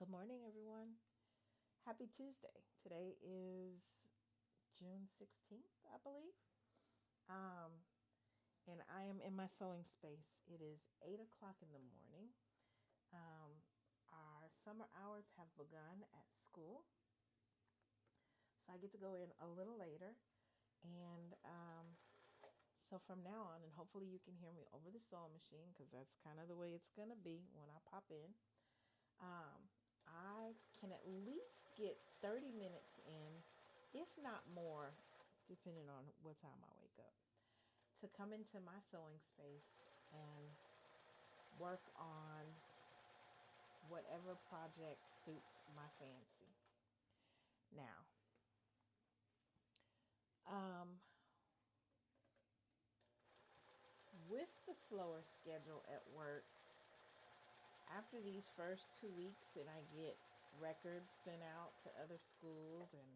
Good morning, everyone. Happy Tuesday. Today is June 16th, I believe. Um, and I am in my sewing space. It is 8 o'clock in the morning. Um, our summer hours have begun at school. So I get to go in a little later. And so from now on, and hopefully you can hear me over the sewing machine because that's kind of the way it's going to be when I pop in. Um, I can at least get 30 minutes in, if not more, depending on what time I wake up, to come into my sewing space and work on whatever project suits my fancy. Now, um, with the slower schedule at work, after these first 2 weeks and I get records sent out to other schools and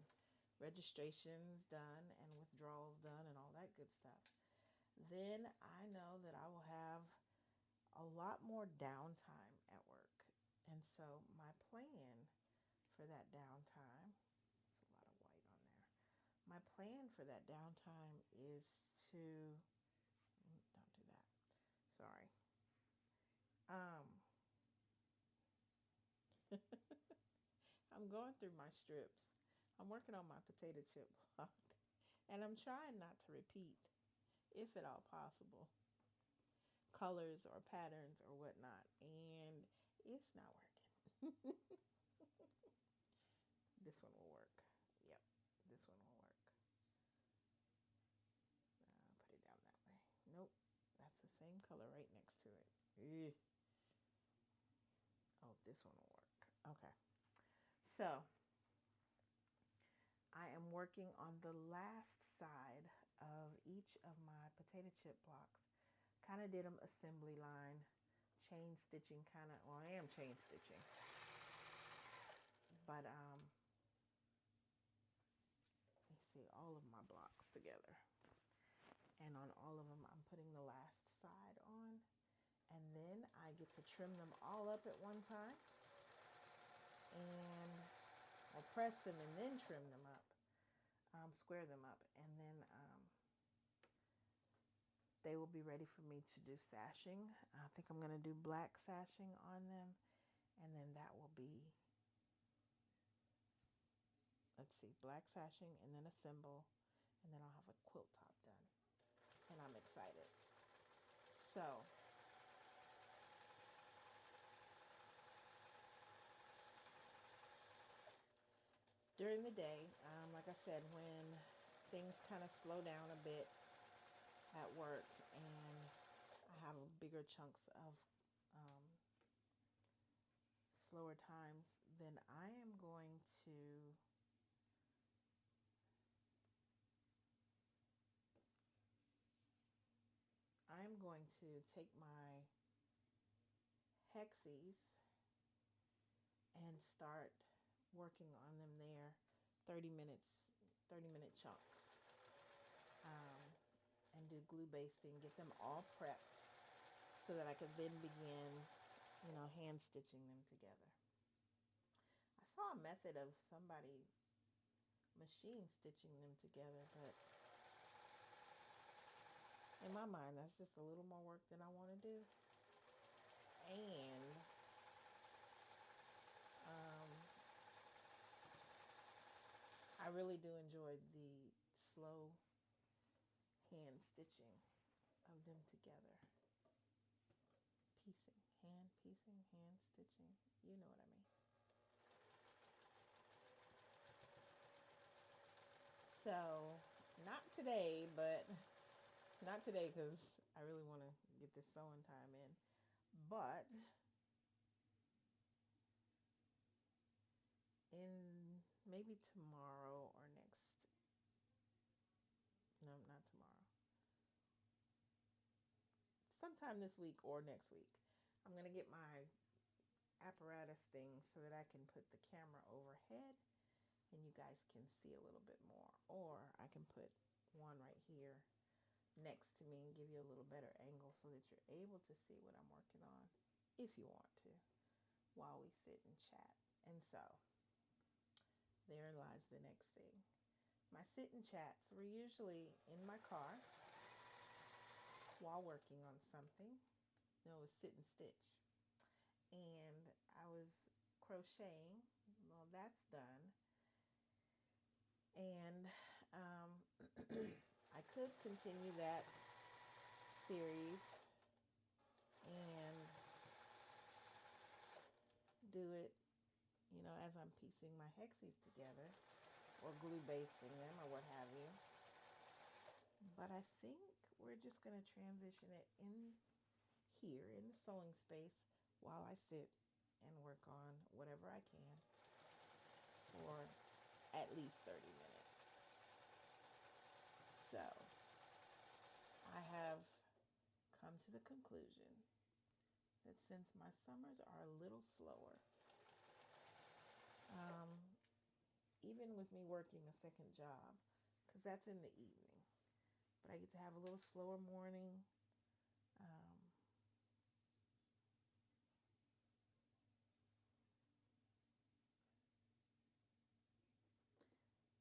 registrations done and withdrawals done and all that good stuff, then I know that I will have a lot more downtime at work. And so my plan for that downtime, it's a lot of white on there. My plan for that downtime is to, don't do that. Sorry. Um, I'm going through my strips. I'm working on my potato chip block. And I'm trying not to repeat, if at all possible, colors or patterns or whatnot. And it's not working. This one will work. Yep, this one will work. Put it down that way. Nope, that's the same color right next to it. Ugh. Oh, this one will work. Okay. So I am working on the last side of each of my potato chip blocks. Kind of did them assembly line, chain stitching kind of, well, I am chain stitching. But you see all of my blocks together. And on all of them, I'm putting the last side on. And then I get to trim them all up at one time. And I'll press them and then trim them up, square them up. And then they will be ready for me to do sashing. I think I'm going to do black sashing on them. And then that will be, let's see, black sashing and then assemble. And then I'll have a quilt top done. And I'm excited. So during the day, like I said, when things kind of slow down a bit at work and I have bigger chunks of slower times, then I'm going to take my hexies and start working on them there, 30 minutes, 30-minute chunks, and do glue basting, get them all prepped so that I could then begin, hand stitching them together. I saw a method of somebody machine stitching them together, but in my mind, that's just a little more work than I want to do. And I really do enjoy the slow hand stitching of them together. Piecing, hand stitching. You know what I mean. So, not today because I really want to get this sewing time in. But in maybe tomorrow or next, no, not tomorrow, sometime this week or next week, I'm going to get my apparatus thing so that I can put the camera overhead and you guys can see a little bit more. Or I can put one right here next to me and give you a little better angle so that you're able to see what I'm working on if you want to while we sit and chat. And so therein lies the next thing. My sit and chats were usually in my car while working on something. No, it was sit and stitch. And I was crocheting. Well, that's done. And I could continue that series and do it, as I'm piecing my hexies together or glue basting them or what have you. But I think we're just going to transition it in here in the sewing space while I sit and work on whatever I can for at least 30 minutes. So I have come to the conclusion that since my summers are a little slower, even with me working a second job, because that's in the evening, but I get to have a little slower morning.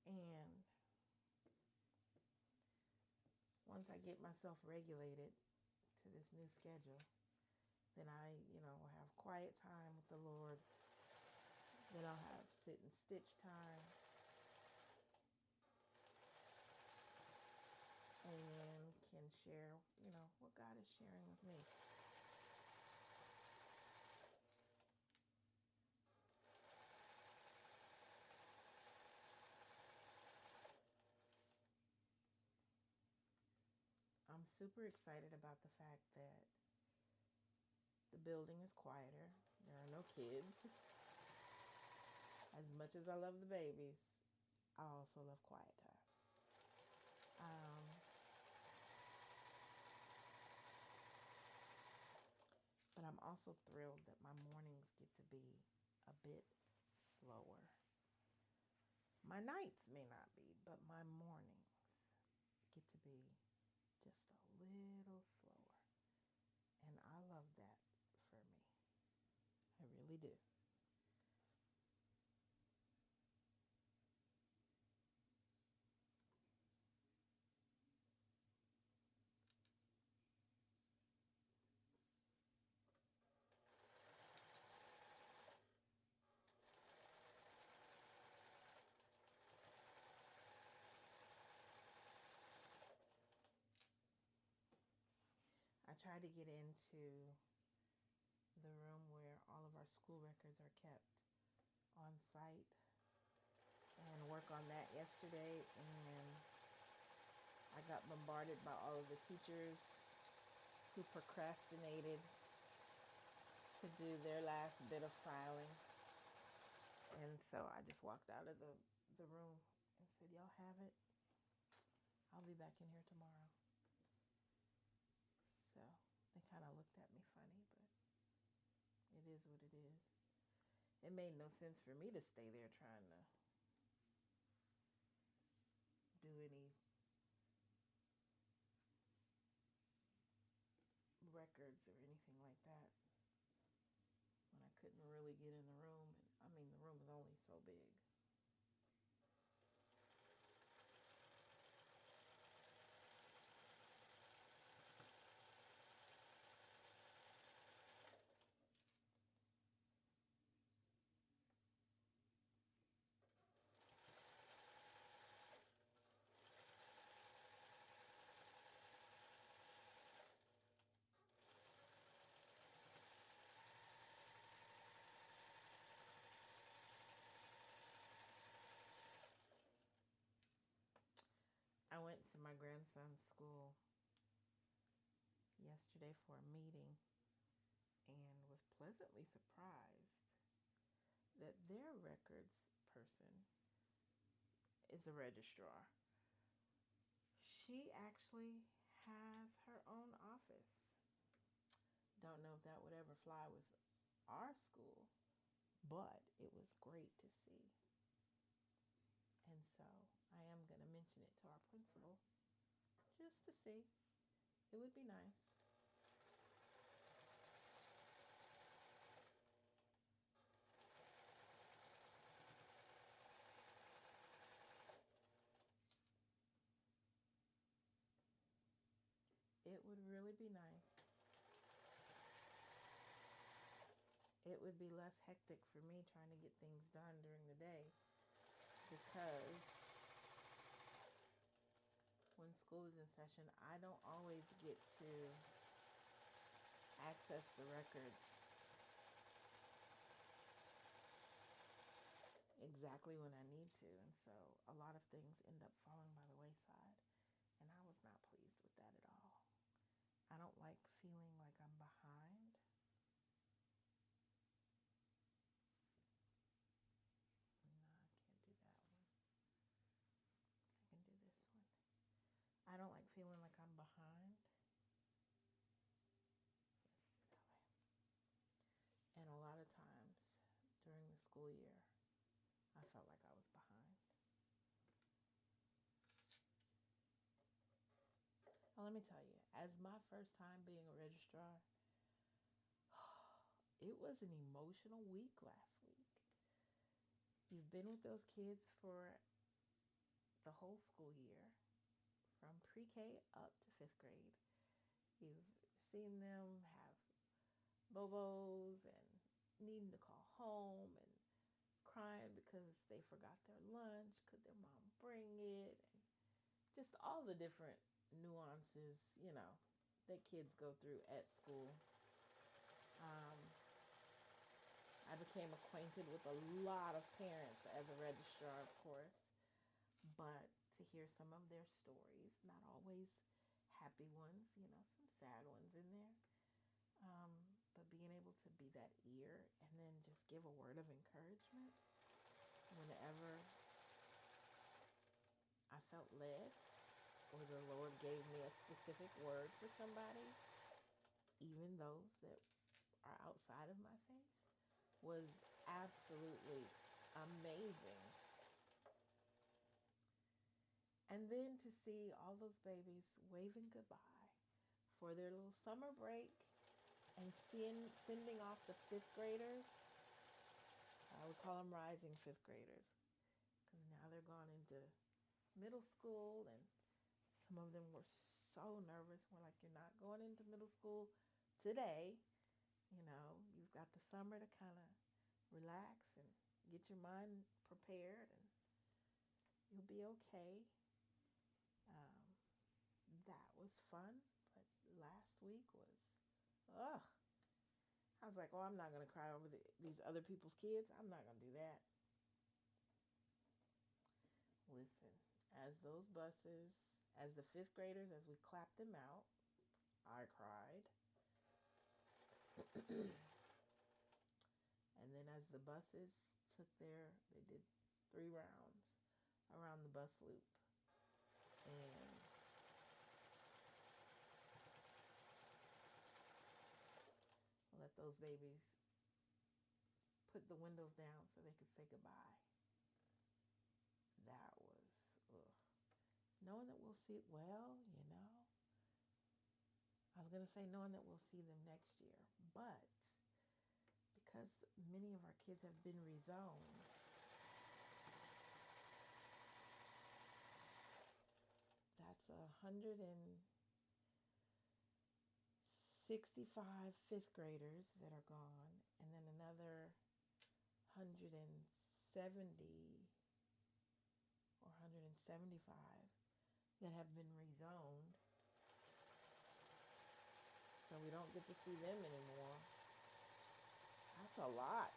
And once I get myself regulated to this new schedule, then I, will have quiet time with the Lord. Then I'll have sit and stitch time. And can share, what God is sharing with me. I'm super excited about the fact that the building is quieter. There are no kids. As much as I love the babies, I also love quiet time. But I'm also thrilled that my mornings get to be a bit slower. My nights may not be, but my mornings get to be just a little slower. And I love that for me. I really do. I try to get into the room where all of our school records are kept on site and work on that yesterday, and I got bombarded by all of the teachers who procrastinated to do their last bit of filing. And so I just walked out of the room and said, y'all have it. I'll be back in here tomorrow. So they kind of looked at me funny, but it is what it is. It made no sense for me to stay there trying to do any records or anything like that when I couldn't really get in the room. I mean, the room is only so big. I went to my grandson's school yesterday for a meeting and was pleasantly surprised that their records person is a registrar. She actually has her own office. Don't know if that would ever fly with our school, but it was great to see. And so I am going to mention it to our principal just to see. It would be nice. it would really be nice. It would be less hectic for me trying to get things done during the day because when school is in session, I don't always get to access the records exactly when I need to. And so a lot of things end up falling by the wayside. And I was not pleased with that at all. I don't like feeling like I'm behind. No, I can't do that one. I can do this one. I don't like feeling like I'm behind. Let's do that way. And a lot of times during the school year, I felt like I was behind. Now, let me tell you, as my first time being a registrar, it was an emotional week last week. You've been with those kids for the whole school year, from pre-K up to fifth grade. You've seen them have bobos and needing to call home and crying because they forgot their lunch. Could their mom bring it? And just all the different nuances, that kids go through at school. Um, I became acquainted with a lot of parents as a registrar, of course, but to hear some of their stories, not always happy ones, some sad ones in there, but being able to be that ear and then just give a word of encouragement whenever I felt led or the Lord gave me a specific word for somebody, even those that are outside of my faith, was absolutely amazing. And then to see all those babies waving goodbye for their little summer break and sending off the fifth graders. I would call them rising fifth graders because now they're gone into middle school, and some of them were so nervous. We're like, you're not going into middle school today. You've got the summer to kind of relax and get your mind prepared, and you'll be okay. That was fun, but last week was, ugh. I was like, oh, I'm not going to cry over these other people's kids. I'm not going to do that. Listen, as the fifth graders, as we clapped them out, I cried. And then as the buses they did 3 rounds around the bus loop. And let those babies put the windows down so they could say goodbye. That was, ugh. Knowing that we'll see, I was going to say knowing that we'll see them next year, but because many of our kids have been rezoned, that's 165 fifth graders that are gone, and then another 170 or 175 that have been rezoned. So we don't get to see them anymore. That's a lot.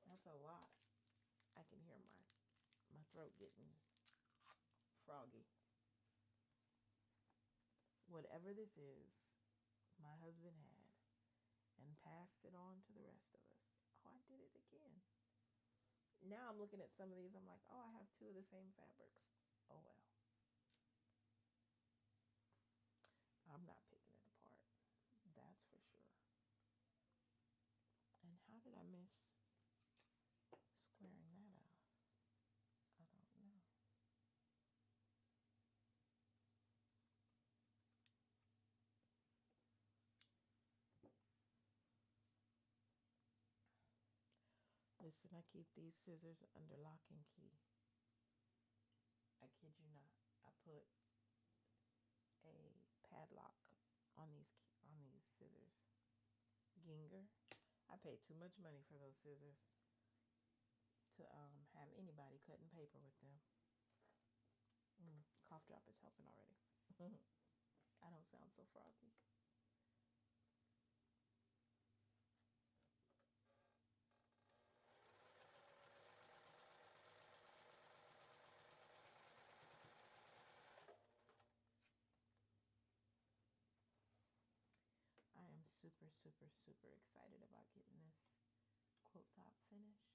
That's a lot. I can hear my throat getting froggy. Whatever this is, my husband had and passed it on to the rest of us. Oh, I did it again. Now I'm looking at some of these. I'm like, oh, I have 2 of the same fabrics. Oh, well. I'm not picking it apart. That's for sure. And how did I miss squaring that off? I don't know. Listen, I keep these scissors under lock and key. I kid you not. I put padlock on these scissors. Ginger. I paid too much money for those scissors to have anybody cutting paper with them. Cough drop is helping already. I don't sound so froggy. I am super, super, super excited about getting this quilt top finished.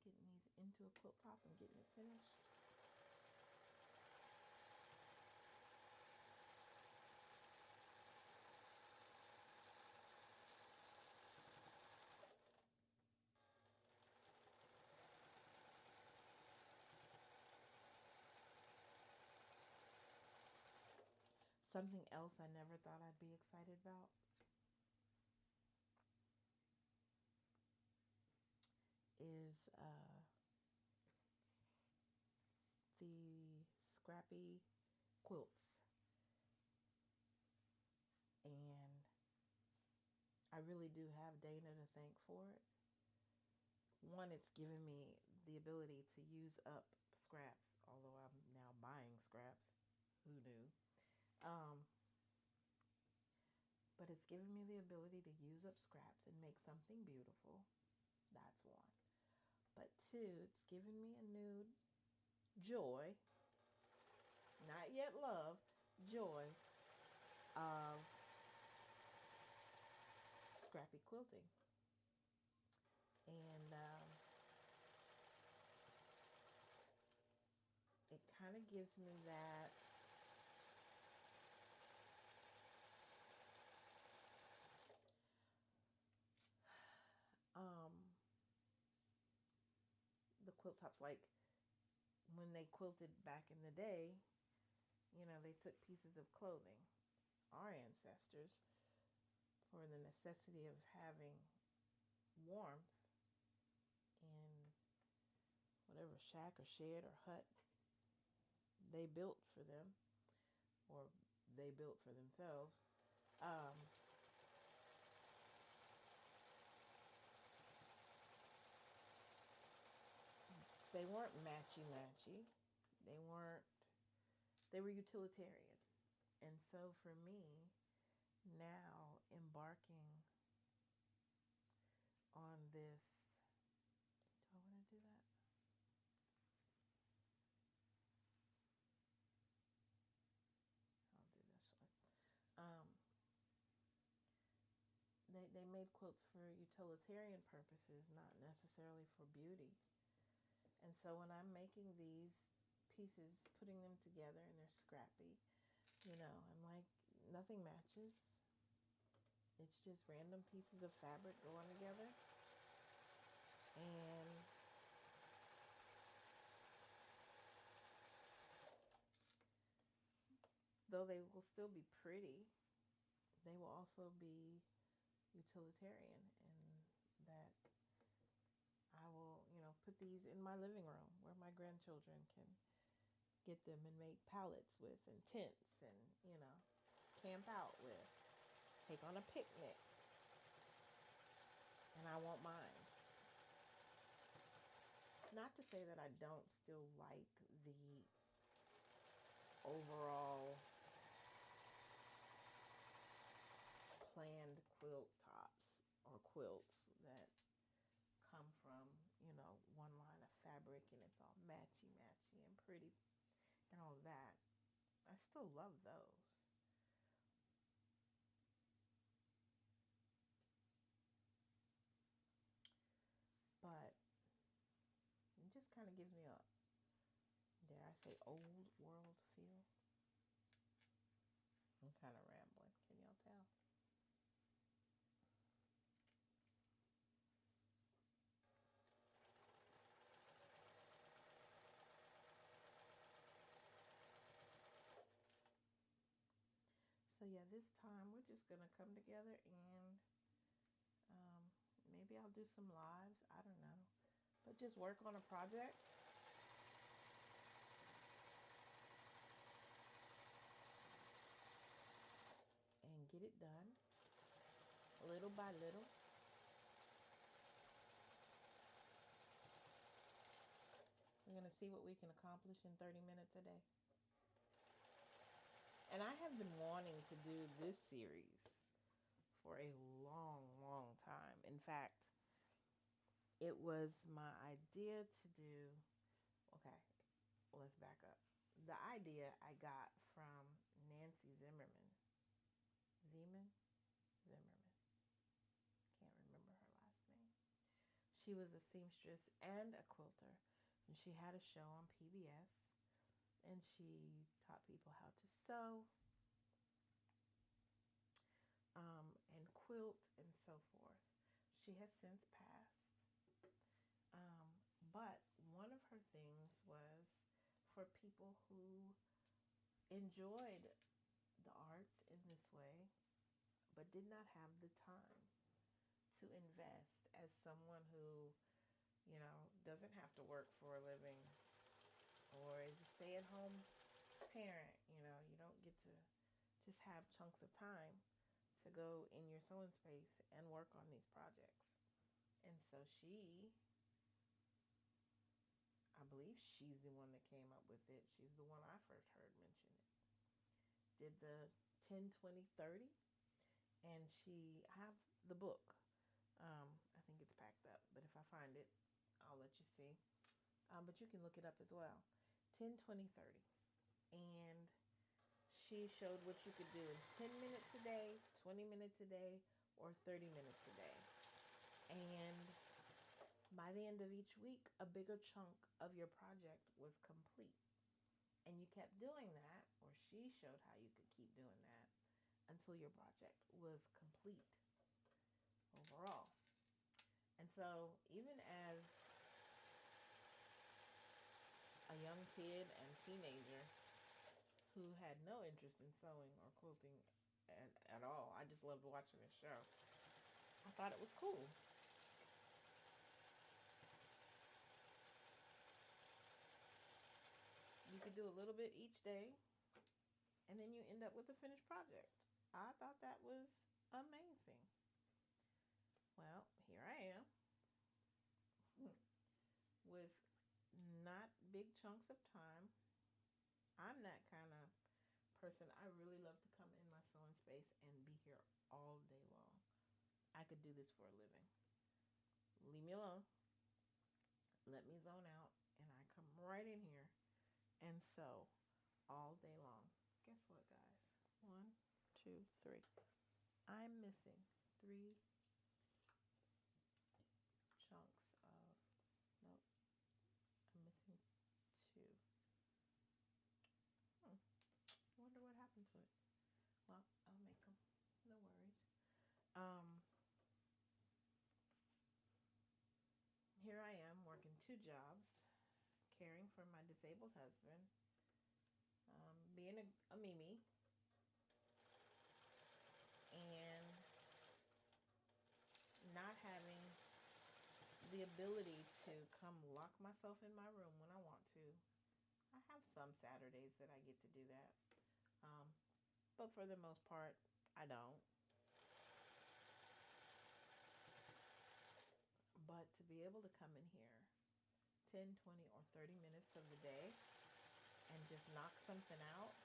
Getting these into a quilt top and getting it finished. Something else I never thought I'd be excited about is the scrappy quilts. And I really do have Dana to thank for it. One, it's given me the ability to use up scraps, although I'm now buying scraps. Who knew? But it's given me the ability to use up scraps and make something beautiful. That's one. But two, it's given me a new joy, not yet love, joy of scrappy quilting. And it kind of gives me that the quilt tops, like when they quilted back in the day, they took pieces of clothing, our ancestors, for the necessity of having warmth in whatever shack or shed or hut they built for them, or they built for themselves. They weren't matchy-matchy. They were utilitarian. And so for me, now embarking on this, do I want to do that? I'll do this one. They made quilts for utilitarian purposes, not necessarily for beauty. And so when I'm making these pieces, putting them together, and they're scrappy, I'm like, nothing matches. It's just random pieces of fabric going together. And though they will still be pretty, they will also be utilitarian, and that I will, put these in my living room where my grandchildren can get them and make pallets with, and tents, and, camp out with, take on a picnic. And I won't mind. Not to say that I don't still like the overall planned quilt tops or quilts that come from, one line of fabric and it's all matchy-matchy and pretty and all that. I still love those. But it just kind of gives me a, dare I say, old world feel. I'm kind of rambling. Can y'all tell? So yeah, this time we're just going to come together and maybe I'll do some lives. I don't know. But just work on a project. get it done little by little. We're going to see what we can accomplish in 30 minutes a day. And I have been wanting to do this series for a long, long time. In fact, it was my idea to do, okay, let's back up. The idea I got from Nancy Zimmerman. Zimmerman. Can't remember her last name. She was a seamstress and a quilter, and she had a show on PBS, and she taught people how to sew and quilt and so forth. She has since passed. But one of her things was for people who enjoyed the arts in this way, but did not have the time to invest as someone who, doesn't have to work for a living or is a stay-at-home parent. You don't get to just have chunks of time to go in your sewing space and work on these projects. And so I believe she's the one that came up with it. She's the one I first heard mention it. Did the 10, 20, 30. And I have the book. I think it's packed up, but if I find it, I'll let you see. But you can look it up as well. 10, 20, 30. And she showed what you could do in 10 minutes a day, 20 minutes a day, or 30 minutes a day. And by the end of each week, a bigger chunk of your project was complete. And you kept doing that, or she showed how you could keep doing that until your project was complete overall. And so even as a young kid and teenager who had no interest in sewing or quilting at all, I just loved watching this show, I thought it was cool. You could do a little bit each day, and then you end up with a finished project. I thought that was amazing. Well, here I am with not big chunks of time. I'm that kind of person. I really love to come in my sewing space and be here all day long. I could do this for a living. Leave me alone. Let me zone out, and I come right in here and sew all day long. Guess what, guys? 1, 2, 3. I'm missing 3 chunks of, nope, I'm missing 2. Wonder what happened to it. Well, I'll make them. No worries. Here I am working 2 jobs, caring for my disabled husband, being a Mimi, and not having the ability to come lock myself in my room when I want to. I have some Saturdays that I get to do that, but for the most part, I don't. But to be able to come in here 10, 20, or 30 minutes of the day and just knock something out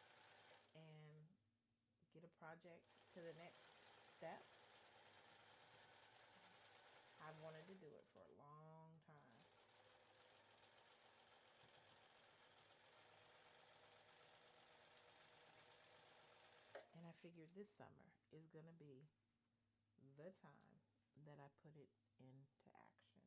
and get a project to the next step, I've wanted to do it for a long time. And I figured this summer is going to be the time that I put it into action.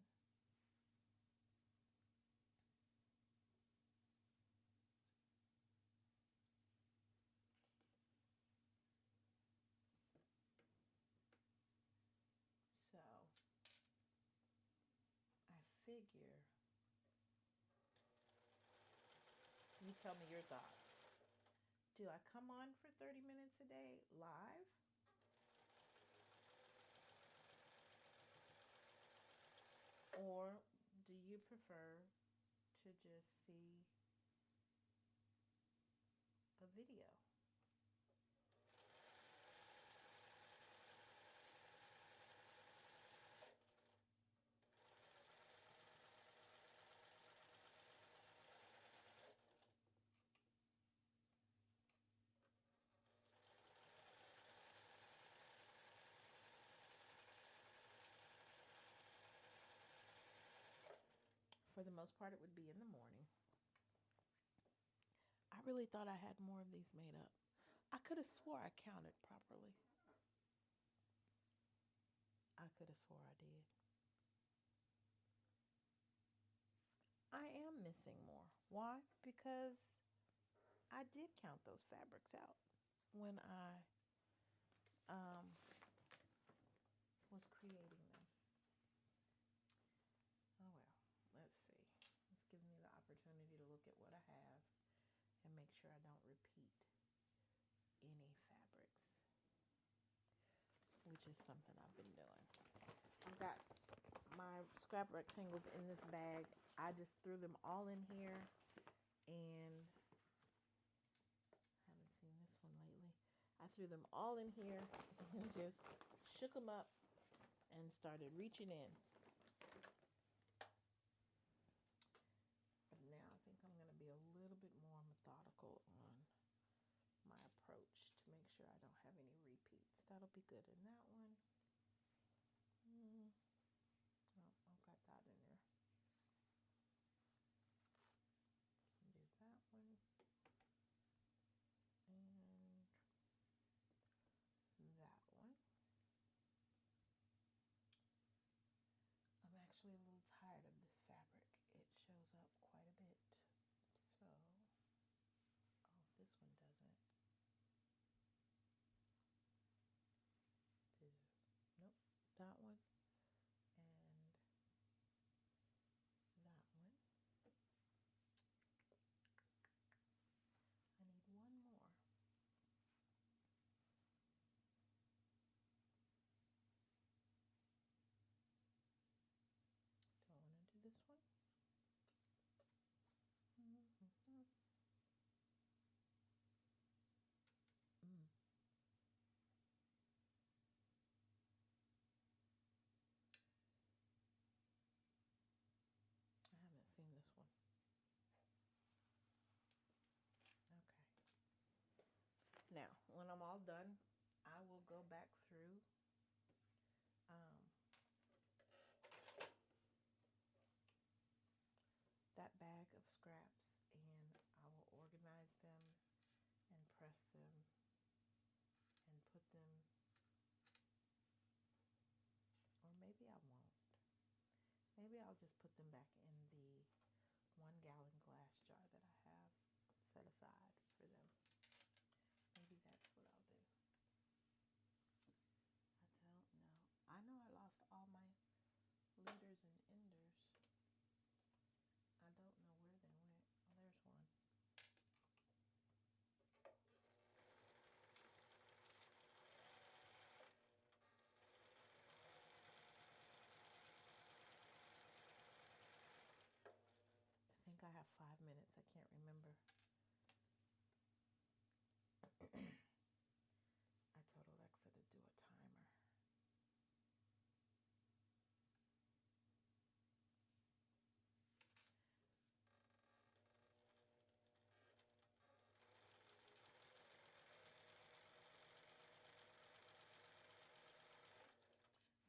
So I figure, you tell me your thoughts. Do I come on for 30 minutes a day live? Or do you prefer to just see a video? For the most part, it would be in the morning. I really thought I had more of these made up. I could have swore I counted properly. I could have swore I did. I am missing more. Why? Because I did count those fabrics out when I um, was creating them. Oh well, let's see. It's giving me the opportunity to look at what I have and make sure I don't repeat any fabrics, which is something I've been doing. I've got my scrap rectangles in this bag. I just threw them all in here, and I haven't seen this one lately. I threw them all in here and just shook them up and started reaching in. But now I think I'm going to be a little bit more methodical on my approach to make sure I don't have any repeats. That'll be good in that one. Oh, I've got that in there. Do that one. And that one. I'm actually a little tired of this fabric. It shows up quite a bit. So, oh, this one doesn't. Nope, that one and that one. I need one more. Do I want to do this one? Mm-hmm. I haven't seen this one. Okay. Now, when I'm all done, I will go back through that bag of scraps, and I will organize them and press them and put them, or maybe I won't. Maybe I'll just put them back in the 1-gallon glass jar that I have set aside for them. Maybe that's what I'll do. I don't know. I know I lost all my leaders and enders. I don't know where they went. Oh, there's one. I think I have 5 minutes. I can't remember. I told Alexa to do a timer.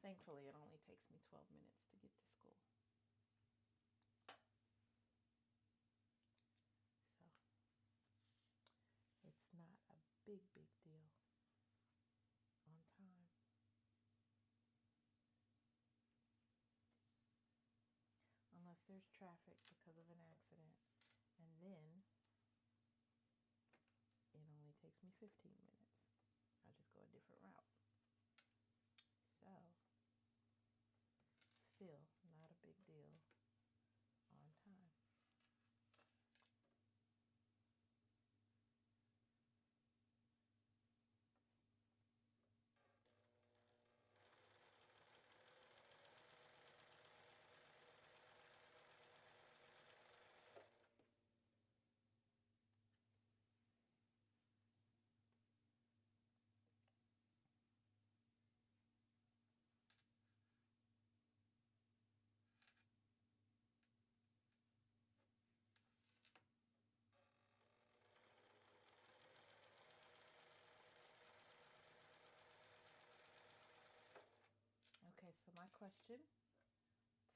Thankfully, it only takes me 12 minutes to get to school. So it's not a big deal on time. Unless there's traffic because of an accident. And then it only takes me 15 minutes. I'll just go a different route. So, still not a big deal on time. Okay, so my question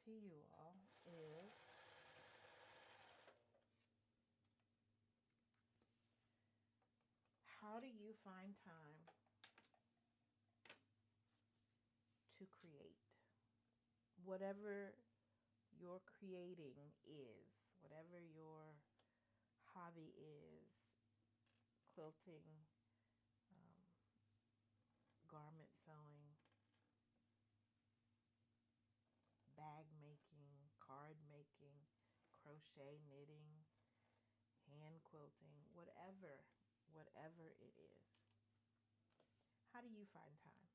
to you all is, do you find time to create? Whatever your creating is, whatever your hobby is, quilting, um, garment sewing, bag making, card making, crochet, knitting, hand quilting, whatever it is. How do you find time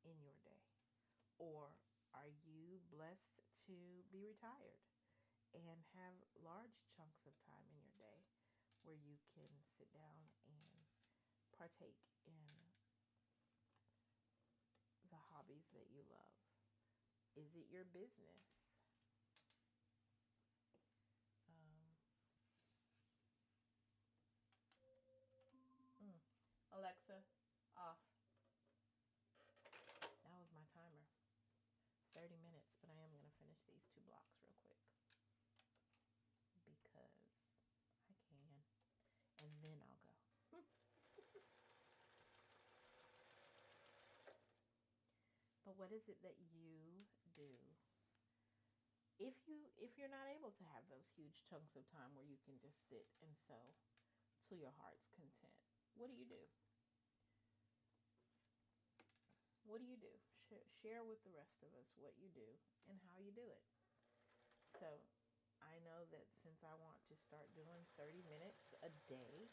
in your day? Or are you blessed to be retired and have large chunks of time in your day where you can sit down and partake in the hobbies that you love? Is it your business? Um, Alexa, off. That was my timer. 30 minutes, but I am going to finish these 2 blocks real quick because I can, and then I'll go. But what is it that you do if you're not able to have those huge chunks of time where you can just sit and sew to your heart's content? What do you do? What do you do? Share with the rest of us what you do and how you do it. So I know that since I want to start doing 30 minutes a day,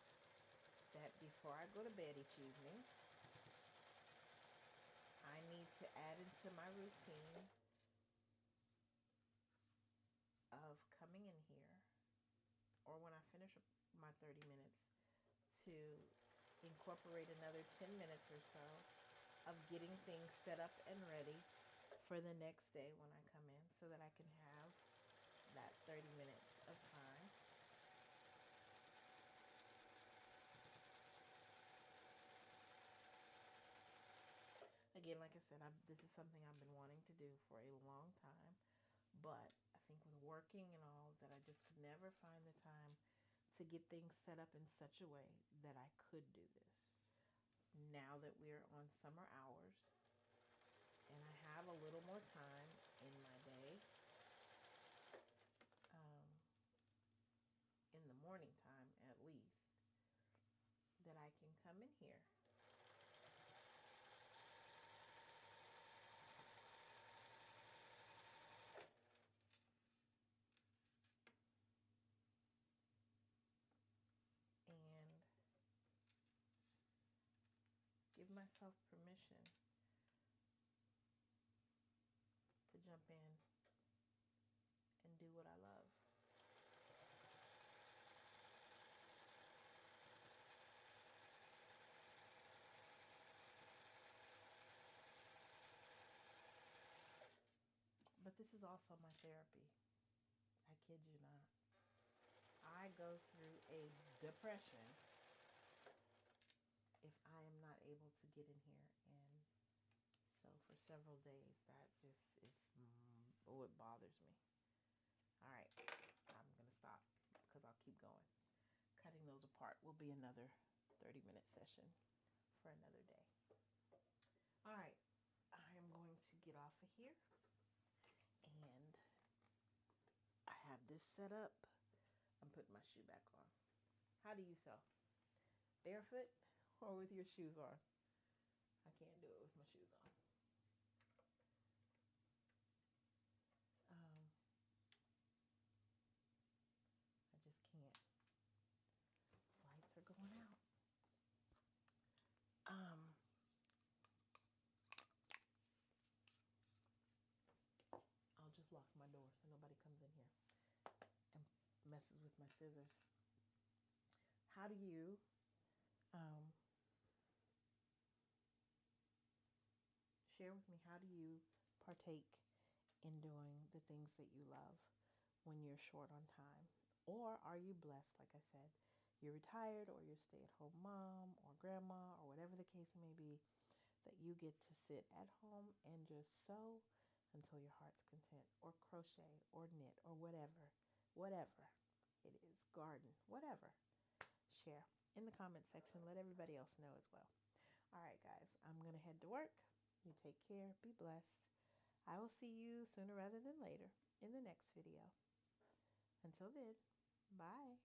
that before I go to bed each evening, I need to add into my routine of coming in here, or when I finish my 30 minutes, to incorporate another 10 minutes or so of getting things set up and ready for the next day when I come in, so that I can have that 30 minutes of time. Again, like I said, this is something I've been wanting to do for a long time, but I think with working and all that, I just could never find the time to get things set up in such a way that I could do this. Now that we're on summer hours and I have a little more time in my day, in the morning time at least, that I can come in here and give myself permission to jump in and do what I love. But this is also my therapy. I kid you not. I go through a depression if I am not able to get in here, and so for several days it bothers me. All right, I'm gonna stop because I'll keep going. Cutting those apart will be another 30-minute session for another day. All right, I am going to get off of here, and I have this set up. I'm putting my shoe back on. How do you sew? Barefoot or with your shoes on? I can't do it with my shoes on. I just can't. Lights are going out. I'll just lock my door so nobody comes in here and messes with my scissors. How do you share with me, how do you partake in doing the things that you love when you're short on time? Or are you blessed, like I said, you're retired or you're stay-at-home mom or grandma or whatever the case may be, that you get to sit at home and just sew until your heart's content, or crochet or knit or whatever it is, garden, whatever. Share. in the comment section. Let everybody else know as well. All right, guys, I'm going to head to work. You take care. Be blessed. I will see you sooner rather than later in the next video. Until then, bye.